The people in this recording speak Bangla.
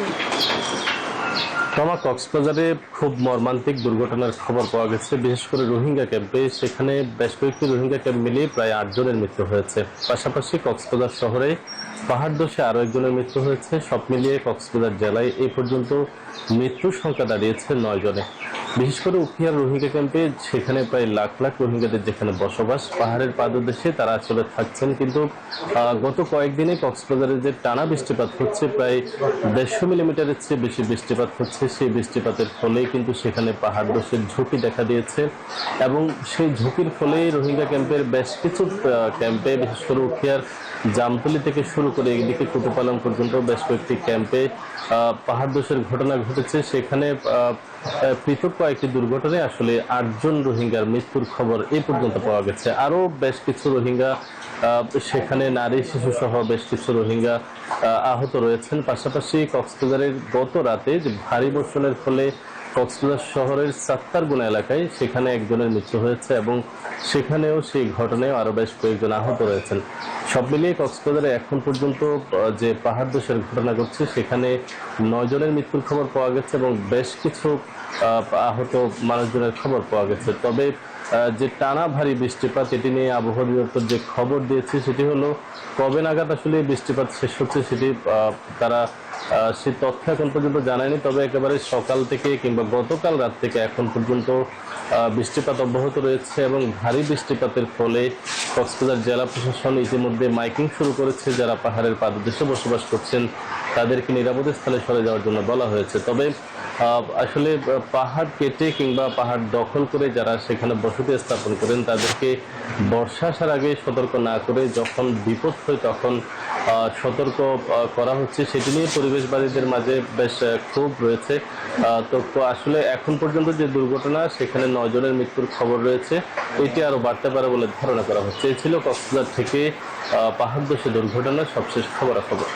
হচ্ছে। কক্সবাজারে খুব মর্মান্তিক দুর্ঘটনার খবর পাওয়া গেছে, বিশেষ করে রোহিঙ্গা ক্যাম্পে। সেখানে বেশ কয়েকটি রোহিঙ্গা ক্যাম্প মিলিয়ে প্রায় 8 জনের মৃত্যু হয়েছে। পাশাপাশি কক্সবাজার শহরে পাহাড় ধসে আরো একজনের মৃত্যু হয়েছে। সব মিলিয়ে কক্সবাজার জেলায় এই পর্যন্ত মৃত্যুর সংখ্যা দাঁড়িয়েছে 9 জনে। বিশেষ করে উখিয়ার রোহিঙ্গা ক্যাম্পে, সেখানে প্রায় লাখ লাখ রোহিঙ্গাদের যেখানে বসবাস, পাহাড়ের পাদদেশে তারা আসলে থাকছেন। কিন্তু গত কয়েকদিনে কক্সবাজারে যে টানা বৃষ্টিপাত হচ্ছে, প্রায় 150 মিলিমিটারের চেয়ে বেশি বৃষ্টিপাত হচ্ছে, সেই বৃষ্টিপাতের ফলেই কিন্তু সেখানে পাহাড় ধসের ঝুঁকি দেখা দিয়েছে। এবং সেই ঝুঁকির ফলেই রোহিঙ্গা ক্যাম্পের বেশ কিছু ক্যাম্পে, বিশেষ করে উখিয়ার জামতলী থেকে শুরু করে এদিকে কুতুপালং পর্যন্ত বেশ কয়েকটি ক্যাম্পে পাহাড় ধসের ঘটনা ঘটেছে। সেখানে পৃথক কয়েকটি দুর্ঘটনায় আসলে 8 জন রোহিঙ্গার মৃত্যুর খবর এই পর্যন্ত পাওয়া গেছে। আরো বেশ কিছু রোহিঙ্গা, সেখানে নারী শিশু সহ বেশ কিছু রোহিঙ্গা আহত রয়েছেন। পাশাপাশি কক্সবাজারের গত রাতে যে ভারী বর্ষণের ফলে কক্সবাজার শহরের সাত্তারগুনা এলাকায়, সেখানে একজনের মৃত্যু হয়েছে এবং সেখানেও সেই ঘটনায় আরো বেশ কয়েকজন আহত রয়েছেন। সব মিলিয়ে কক্সবাজারে এখন পর্যন্ত যে পাহাড় ধসের ঘটনা ঘটছে, সেখানে 9 জনের মৃত্যুর খবর পাওয়া গেছে এবং বেশ কিছু আহত মানুষজনের খবর পাওয়া গেছে। তবে যে টানা ভারী বৃষ্টিপাত, এটি নিয়ে আবহাওয়া অধিদপ্তর যে খবর দিয়েছে, সেটি হলো কবে নাগাদ আসলে বৃষ্টিপাত শেষ হচ্ছে সেটি তারা সেই তথ্য এখন পর্যন্ত জানায়নি। তবে একেবারে সকাল থেকে কিংবা গতকাল রাত থেকে এখন পর্যন্ত বৃষ্টিপাত অব্যাহত রয়েছে এবং ভারী বৃষ্টিপাতের ফলে কক্সবাজার জেলা প্রশাসন ইতিমধ্যে মাইকিং শুরু করেছে। যারা পাহাড়ের পাদদেশে বসবাস করছেন তাদেরকে নিরাপদ স্থানে সরে যাওয়ার জন্য বলা হয়েছে। তবে আসলে পাহাড় কেটে কিংবা পাহাড় দখল করে যারা সেখানে বসতি স্থাপন করেন, তাদেরকে বর্ষা আসার আগে সতর্ক না করে যখন বিপদ হয় তখন সতর্ক করা হচ্ছে, সেটি নিয়ে পরিবেশবাদীদের মাঝে বেশ ক্ষোভ রয়েছে। তো আসলে এখন পর্যন্ত যে দুর্ঘটনা, সেখানে 9 জনের মৃত্যুর খবর রয়েছে, এটি আরো বাড়তে পারে বলে ধারণা করা হচ্ছে। এই ছিল কক্সবাজার থেকে পাহাড় ধসে দুর্ঘটনার সবশেষ খবরাখবর।